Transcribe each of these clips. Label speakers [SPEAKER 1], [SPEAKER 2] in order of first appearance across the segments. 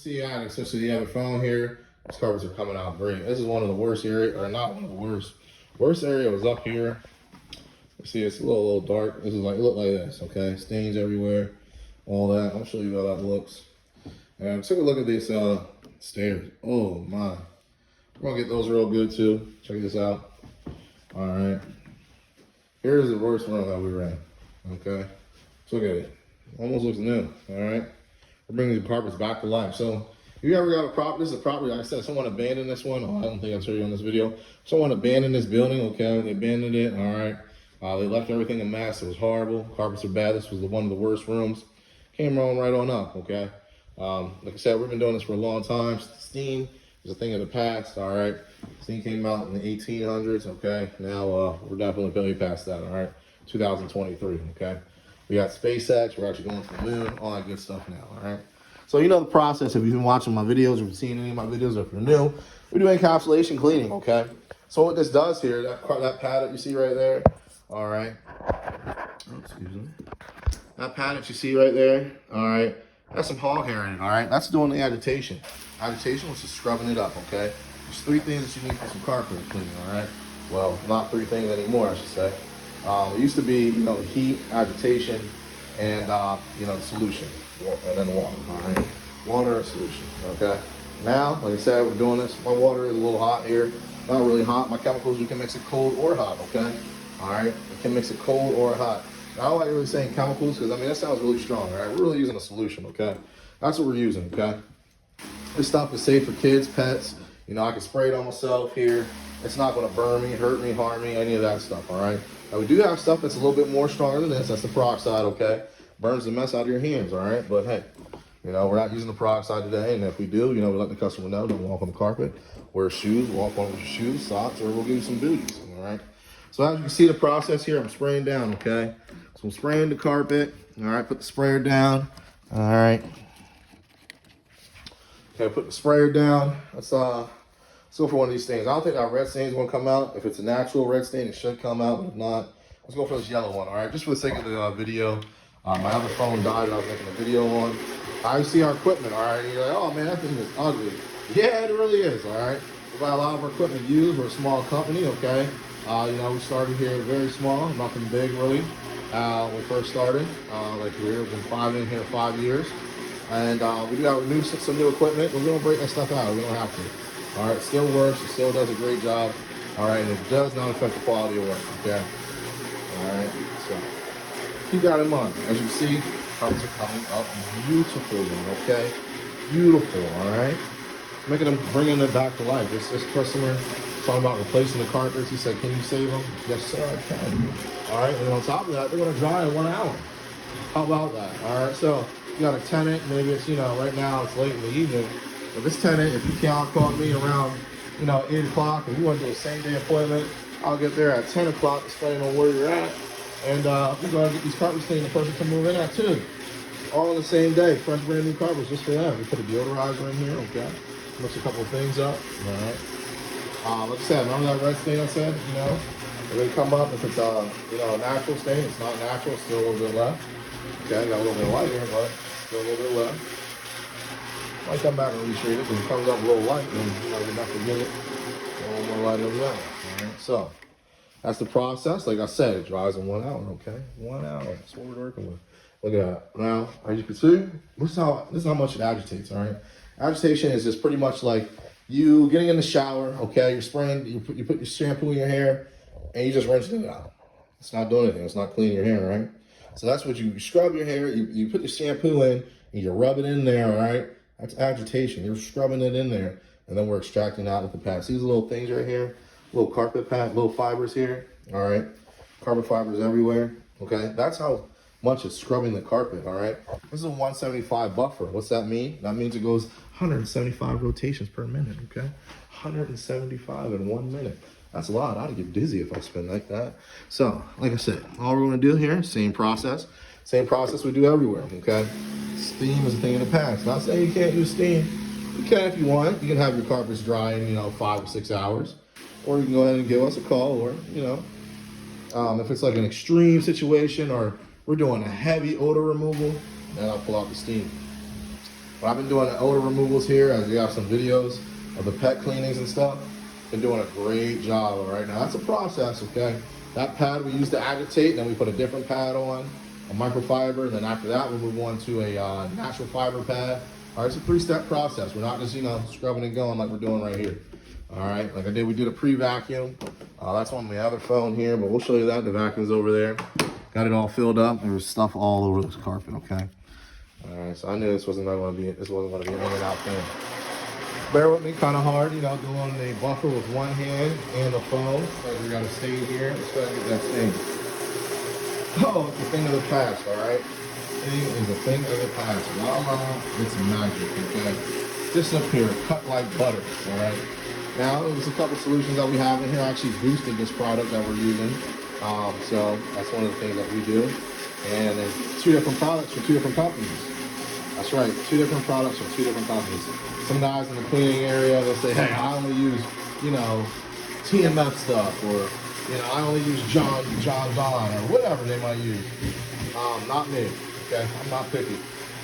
[SPEAKER 1] see attic, especially you have a phone here. These carpets are coming out great. This is one of the worst area, or not one of the worst. Worst area was up here. You see, it's a little dark. This is like, it looked like this, okay? Stains everywhere, all that. I'll show you how that looks. And take a look at these stairs. Oh my. We're gonna get those real good too. Check this out. All right. Here's the worst room that we were in. Okay. So look at it. Almost looks new. All right. We're bringing the carpets back to life. So if you ever got a property, this is a property, like I said, someone abandoned this one. Oh, I don't think I'll show you on this video. Someone abandoned this building. Okay. They abandoned it. All right. They left everything a mess. It was horrible. Carpets are bad. This was one of the worst rooms. Came right on up. Okay. Like I said, we've been doing this for a long time. Steam is a thing of the past. All right. Steam came out in the 1800s. Okay. Now we're definitely way past that. All right. 2023. Okay. We got SpaceX. We're actually going to the moon. All that good stuff now. All right. So you know the process. If you've been watching my videos, or if you've seen any of my videos, or if you're new, we do encapsulation cleaning. Okay. So what this does here, that pad that you see right there. All right. Oh, excuse me. That pad that you see right there. All right. That's some hog hair in it. All right. That's doing the agitation. Agitation was just scrubbing it up. Okay. There's 3 things that you need for some carpet cleaning. All right. Well, not 3 things anymore, I should say. It used to be, you know, heat, agitation, and, you know, the solution, and then water, all right? Water and solution, okay? Now, like I said, we're doing this. My water is a little hot here. Not really hot. My chemicals, you can mix it cold or hot, okay? All right? You can mix it cold or hot. Now, I don't like really saying chemicals because, I mean, that sounds really strong, all right? We're really using a solution, okay? That's what we're using, okay? This stuff is safe for kids, pets. You know, I can spray it on myself here. It's not going to burn me, hurt me, harm me, any of that stuff, all right? Now, we do have stuff that's a little bit more stronger than this. That's the peroxide, okay? Burns the mess out of your hands, all right? But, hey, you know, we're not using the peroxide today. And if we do, you know, we let the customer know. Don't walk on the carpet. Wear shoes. Walk on with your shoes, socks, or we'll give you some booties, all right? So as you can see the process here, I'm spraying down, okay? So I'm spraying the carpet, all right? Put the sprayer down, all right? Okay, put the sprayer down. Let's go for one of these things. I don't think our red stain is going to come out. If it's a natural red stain, it should come out. But if not, let's go for this yellow one, all right? Just for the sake of the video. My other phone died that I was making a video on. I see our equipment, all right? And you're like, oh, man, that thing is ugly. Yeah, it really is, all right? We got a lot of our equipment used. We're a small company, okay? You know, we started here very small, nothing big, really, when we first started. Like, we've been in here 5 years. And we do have some new equipment, but we don't break that stuff out. We don't have to. All right, still works, it still does a great job. All right, and it does not affect the quality of work, okay? All right, so keep that in mind. As you can see, carpets are coming up beautifully, okay? Beautiful, all right? Bringing them back to life. This customer talking about replacing the carpets. He said, can you save them? Yes, sir, I can. All right, and on top of that, they're gonna dry in 1 hour. How about that? All right, so you got a tenant, maybe it's, you know, right now it's late in the evening. If this tenant, if you can't call me around, you know, 8 o'clock, and you want to do a same-day appointment, I'll get there at 10 o'clock, depending on where you're at, and we're going to get these carpets cleaned. The person can move in at 2. All on the same day, fresh brand new carpets just for them. We put a deodorizer in here, okay? Mix a couple of things up, all right? Like I said, remember that red stain I said, you know? If they come up, if it's, you know, a natural stain, it's not natural, still a little bit left. Okay, got a little bit of light here, but still a little bit left. Might come back and retreat it because it comes up a little light, and you know, you're not gonna get it. A little more light than that. All right, so that's the process. Like I said, it dries in 1 hour. Okay, 1 hour. That's what we're working with. Look at that. Now, as you can see, this is how much it agitates. All right, agitation is just pretty much like you getting in the shower. Okay, you're spraying. You put your shampoo in your hair, and you just rinsing it out. It's not doing anything. It's not cleaning your hair, right? So that's what you scrub your hair. You put the shampoo in, and you rub it in there. All right. That's agitation. You're scrubbing it in there, and then we're extracting out with the pads. These little things right here, little carpet pad, little fibers here, all right? Carpet fibers everywhere, okay? That's how much it's scrubbing the carpet, all right? This is a 175 buffer. What's that mean? That means it goes 175 rotations per minute, okay? 175 in 1 minute. That's a lot. I'd get dizzy if I spin like that. So, like I said, all we're gonna do here, same process we do everywhere, okay? Steam is a thing in the past. Not saying you can't use steam. You can if you want. You can have your carpets dry in, you know, 5 or 6 hours. Or you can go ahead and give us a call, or, you know, if it's like an extreme situation or we're doing a heavy odor removal, then I'll pull out the steam. But I've been doing the odor removals here, as we have some videos of the pet cleanings and stuff. Been doing a great job right now. That's a process, okay? That pad we used to agitate, then we put a different pad on, a microfiber, and then after that we move on to a natural fiber pad. All right, it's a 3-step process. We're not just, scrubbing and going like we're doing right here. All right, like I did, we did a pre-vacuum. That's on my other phone here, but we'll show you that. The vacuum's over there. Got it all filled up. There was stuff all over this carpet, okay? All right, so I knew this wasn't gonna be an in and out thing. Bear with me, kind of hard, doing a buffer with one hand and the phone. So we gotta stay here. Let's try to get that thing. Oh, it's a thing of the past, all right? Thing is a thing of the past. It's magic, okay? This up here, cut like butter, all right? Now, there's a couple solutions that we have in here. I actually boosted this product that we're using. So that's one of the things that we do. And there's 2 different products from 2 different companies. That's right, 2 different products from 2 different companies. Some guys in the cleaning area, they'll say, hey, I only use, TMF stuff, or, I only use John Don, or whatever they might use. Not me, okay? I'm not picky.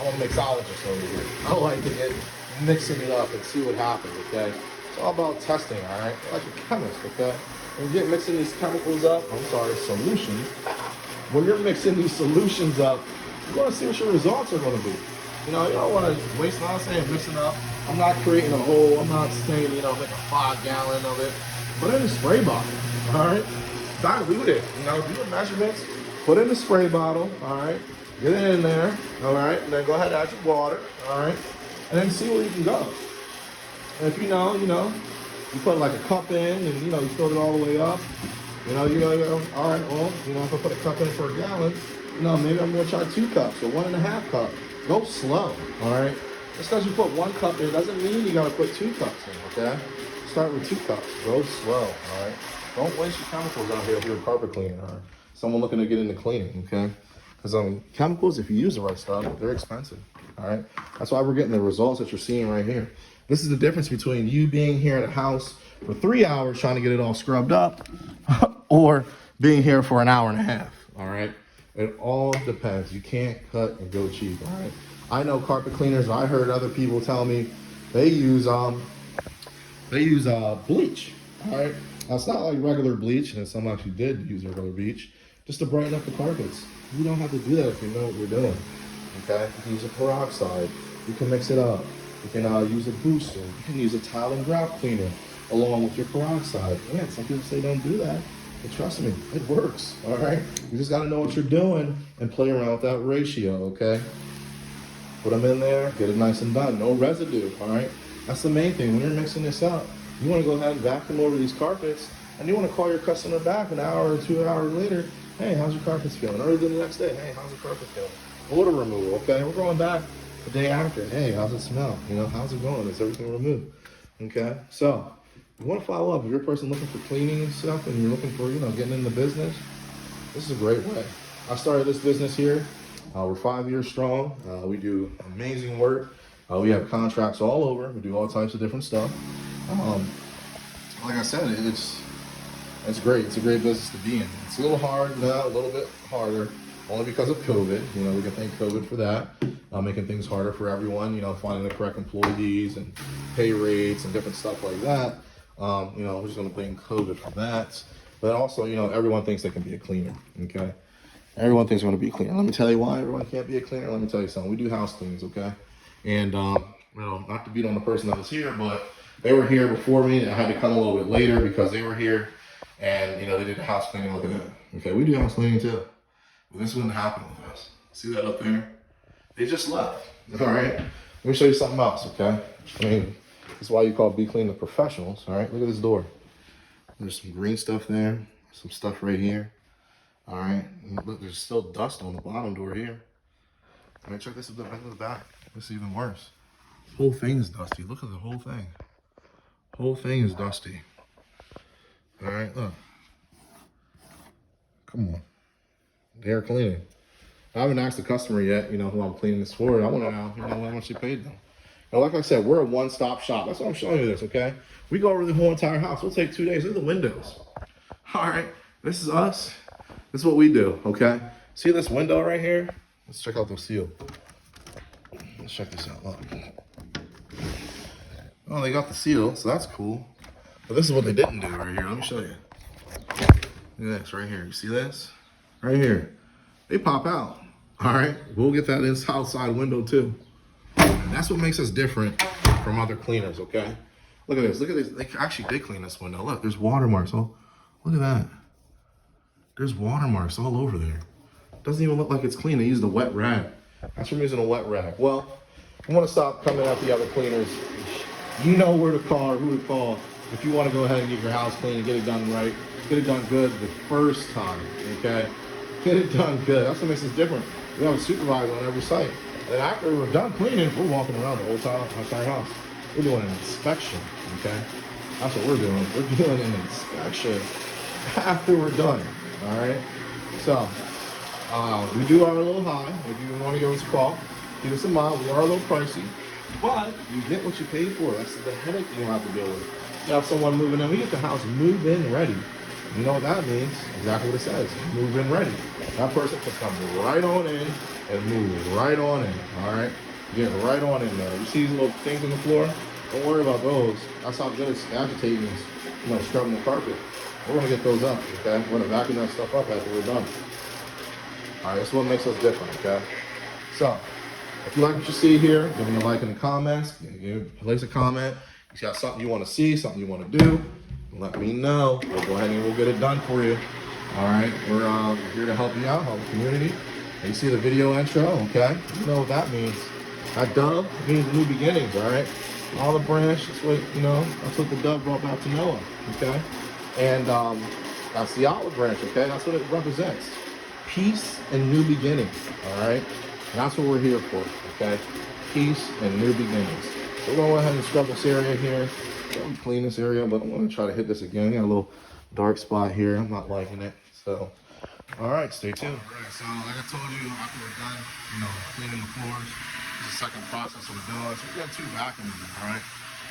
[SPEAKER 1] I'm a mixologist over here. I like to get mixing it up and see what happens, okay? It's all about testing, all right? Like a chemist, okay? When you get mixing these chemicals up, solutions. When you're mixing these solutions up, you want to see what your results are going to be. You don't want to waste, I'm not saying mixing up. I'm not creating a whole, I'm not saying, make a 5-gallon of it. Put it in a spray bottle, all right? Dilute it, do your measurements, put it in the spray bottle, all right? Get it in there, all right? And then go ahead and add your water, all right? And then see where you can go. And if you put like a cup in and, you fill it all the way up, all right, well, if I put a cup in for a gallon, maybe I'm gonna try 2 cups or 1.5 cups. Go slow, all right? Just because you put 1 cup in doesn't mean you gotta put 2 cups in, okay? Start with 2 cups, go slow, all right? Don't waste your chemicals out here if you're a carpet cleaner or someone looking to get into cleaning, okay? Because chemicals, if you use the right stuff, they're expensive, all right? That's why we're getting the results that you're seeing right here. This is the difference between you being here at a house for 3 hours trying to get it all scrubbed up or being here for an hour and a half, all right? It all depends. You can't cut and go cheap, all right? I know carpet cleaners, I heard other people tell me they use bleach, all right? Now, it's not like regular bleach, and some actually did use regular bleach, just to brighten up the carpets. You don't have to do that if you know what you're doing, okay? You can use a peroxide. You can mix it up. You can use a booster. You can use a tile and grout cleaner along with your peroxide. Yeah, some people say don't do that, but trust me, it works, all right? You just gotta know what you're doing and play around with that ratio, okay? Put them in there, get it nice and done. No residue, all right? That's the main thing. When you're mixing this up, you wanna go ahead and vacuum over these carpets, and you wanna call your customer back an hour or 2 hours later. Hey, how's your carpets feeling? Or the next day, hey, how's your carpet feeling? Odor removal, okay? We're going back the day after. Hey, how's it smell? How's it going? Is everything removed? Okay, so you want to follow up. If you're a person looking for cleaning and stuff, and you're looking for, getting in the business, this is a great way. I started this business here. We're 5 years strong. We do amazing work. We have contracts all over. We do all types of different stuff. Like I said, it's great. It's a great business to be in. It's a little hard now, a little bit harder, only because of COVID. We can thank COVID for that, making things harder for everyone, finding the correct employees and pay rates and different stuff like that. We're just going to blame COVID for that. But also, everyone thinks they can be a cleaner, okay? Everyone thinks they're going to be a cleaner. Let me tell you why everyone can't be a cleaner. Let me tell you something. We do house cleans, okay? And, not to beat on the person that was here, but they were here before me, and I had to come a little bit later because they were here, and, they did the house cleaning. Look at that. Okay, we do house cleaning too. But this wouldn't happen with us. See that up there? They just left, all right? Let me show you something else, okay? That's why you call Be Clean the professionals, all right? Look at this door. There's some green stuff there, some stuff right here, all right? And look, there's still dust on the bottom door here. All right, check this at the back. This is even worse. The whole thing is dusty. Look at the whole thing. Whole thing is dusty. All right, look. Come on. They're cleaning. I haven't asked the customer yet, who I'm cleaning this for. I want to know, how much they paid them. Now, like I said, we're a one-stop shop. That's why I'm showing you this, okay? We go over the whole entire house. We'll take 2 days. Look at the windows. All right, this is us. This is what we do, okay? See this window right here? Let's check out the seal. Let's check this out. Look. Oh, they got the seal, so that's cool. But this is what they didn't do right here. Let me show you. Look at this right here. You see this? Right here. They pop out. All right. We'll get that outside window too. And that's what makes us different from other cleaners, okay? Look at this. Look at this. They actually did clean this window. Look, there's watermarks. Oh, look at that. There's watermarks all over there. Doesn't even look like it's clean. They used a wet rag. That's from using a wet rag. Well, I want to stop coming at the other cleaners. You know where to call or who to call if you want to go ahead and get your house clean and get it done right. Get it done good the first time, okay? Get it done good. That's what makes us different. We have a supervisor on every site. And after we're done cleaning, we're walking around the whole time, entire house. We're doing an inspection, okay? That's what we're doing. We're doing an inspection after we're done, all right? So, we do are a little high. If you want to give us a call, give us a mile. We are a little pricey, but you get what you pay for. That's the headache you don't have to deal with. You have someone moving in. We get the house move in ready. You know what that means? Exactly what it says. Move in ready. That person can come right on in and move right on in. All right? Get right on in there. You see these little things on the floor? Don't worry about those. That's how good it's agitating is, scrubbing the carpet. We're gonna get those up, okay? We're gonna vacuum that stuff up after we're done. All right, that's what makes us different, okay? So, if you like what you see here, give me a like in the comments. Place a comment. If you got something you want to see, something you want to do, let me know. We'll go ahead and we'll get it done for you. All right, we're here to help you out, help the community. And you see the video intro, okay? You know what that means. That dove means new beginnings, all right? All the branch, that's what, that's what the dove brought back to Noah, okay? And that's the olive branch, okay? That's what it represents. Peace and new beginnings, all right? And that's what we're here for, okay? Peace and new beginnings. So we're gonna go ahead and scrub this area here. We'll clean this area, but I'm gonna try to hit this again. Got a little dark spot here. I'm not liking it. So, all right, stay tuned. All right, so like I told you, after we're done, cleaning the floors, this is the second process we're doing. So we got two vacuums, all right?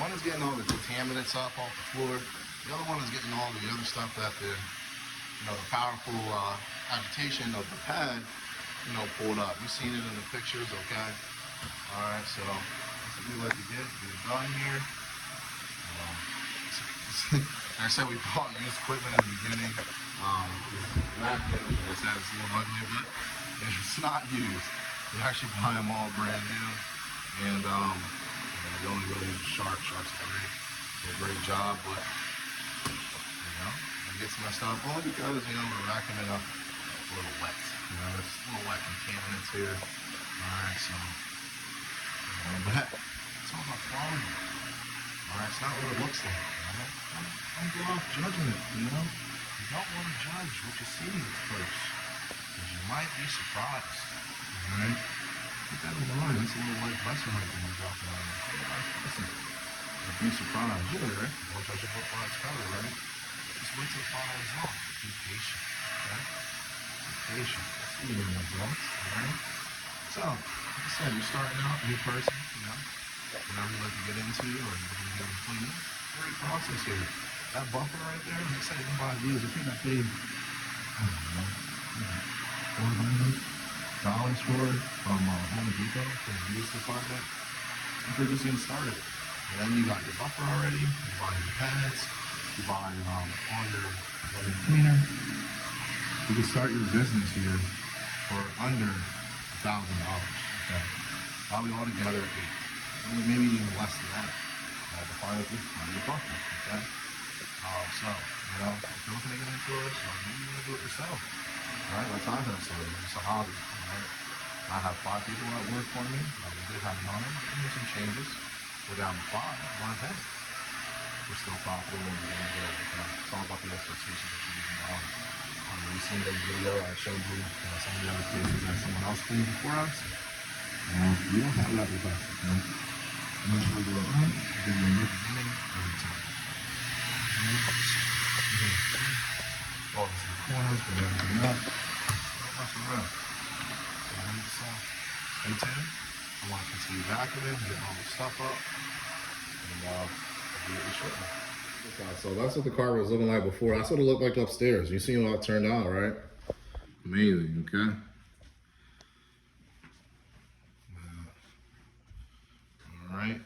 [SPEAKER 1] One is getting all the contaminants up off the floor. The other one is getting all the other stuff that the powerful agitation of the pad, pulled up. You've seen it in the pictures, okay? All right, so that's what we like to get it done here. Like I said, we bought used equipment in the beginning. Back then, it's a little ugly, but it's not used. We actually buy them all brand new, and we only really use Sharks. Sharks do a great job, but it gets messed up only because we're vacuuming up a little wet. There's a little wet contaminants here. All right, so but it's all about quality. All right, it's not what it looks like. Don't go off judging it. You don't want to judge what you see first, because you might be surprised. All right, keep that in mind. That's a little life lesson right there we're dropping on you. Listen, be surprised. You're right. Don't judge a book by its cover, right? Just wait till the fire is on. Be patient. Okay? Be patient. That's what you're doing, bro. All right. So, like I said, you're starting out, new person. Whatever you like to get into, or you're going to get into cleaning. Great process here. That buffer right there, like I said, you can buy these. If you're not paid, I don't know, $400 for it from Home Depot for the used department. If you're just getting started. And then you got your buffer already, you buy your pads, you buy all your cleaner. You can start your business here for under $1,000. Okay. Probably all together maybe even less than that. To find your buffer. Okay. So, if you're looking to get into it, maybe you're gonna do it yourself. All right, that's how I have started. It's a hobby. All right. I have 5 people that work for me. We did have an owner. We made some changes. We're down to 5. We're on 10. We're still profitable and we're doing good. It's all about the expectations that you're using on. We seen the video I showed you some of the other cases that someone else cleaned before us. We don't have that with us. Okay? Make sure we do it right. Give you a new beginning every time. All these corners, put everything up. Don't mess around. Stay tuned. I want to continue vacuuming, getting all the stuff up, and I'll do it shortly. So that's what the car was looking like before. That's what it looked like upstairs. You see how it turned out, right? Amazing, okay? right.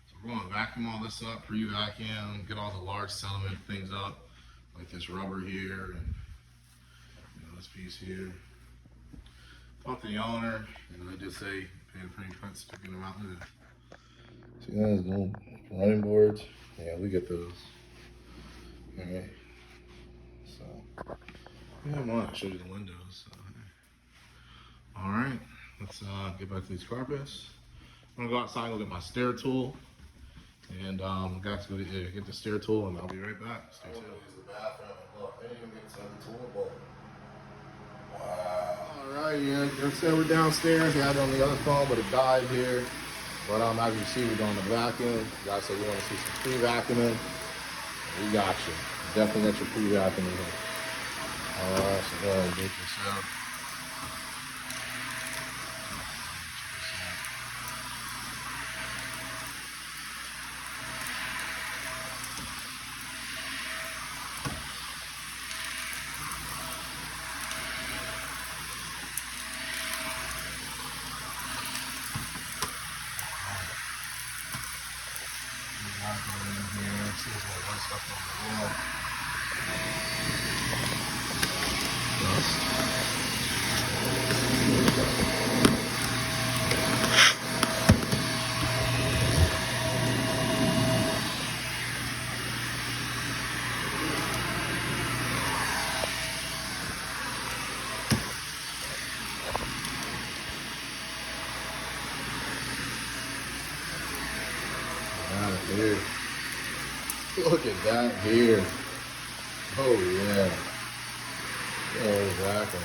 [SPEAKER 1] So we're going to vacuum all this up, pre-vacuum, get all the large sediment things up, like this rubber here and this piece here. Talk to the owner, and I did say pay a pretty price sticking them out there. See those little running boards? Yeah, we get those. Alright. So yeah, I showed you the windows. So. Alright, let's get back to these carpets. I'm gonna go outside and go get my stair tool. And got to go get the stair tool, and I'll be right back. Stay tuned. Use the bathroom and look, they didn't even get to the tool bowl. Wow. Alright, yeah, like I said, we're downstairs. We had it on the other phone, but it died here. But as you see, we're doing the vacuum. You guys said we want to see some pre-vacuuming. We got you. Definitely got your pre-vacuuming here. Alright, so go ahead and get this out. Here. Look at that here. Oh yeah. Oh, exactly.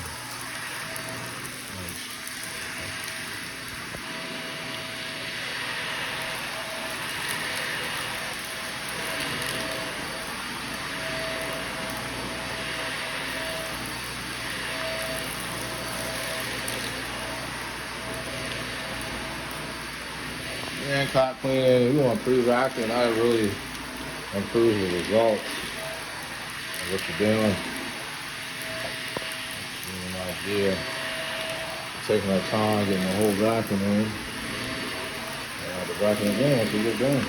[SPEAKER 1] Hancock cleaning, we want pre-vacuum, that really improves the results of what you're doing. That's an idea. Taking our time, getting the whole vacuum in. And the vacuum again once we get done.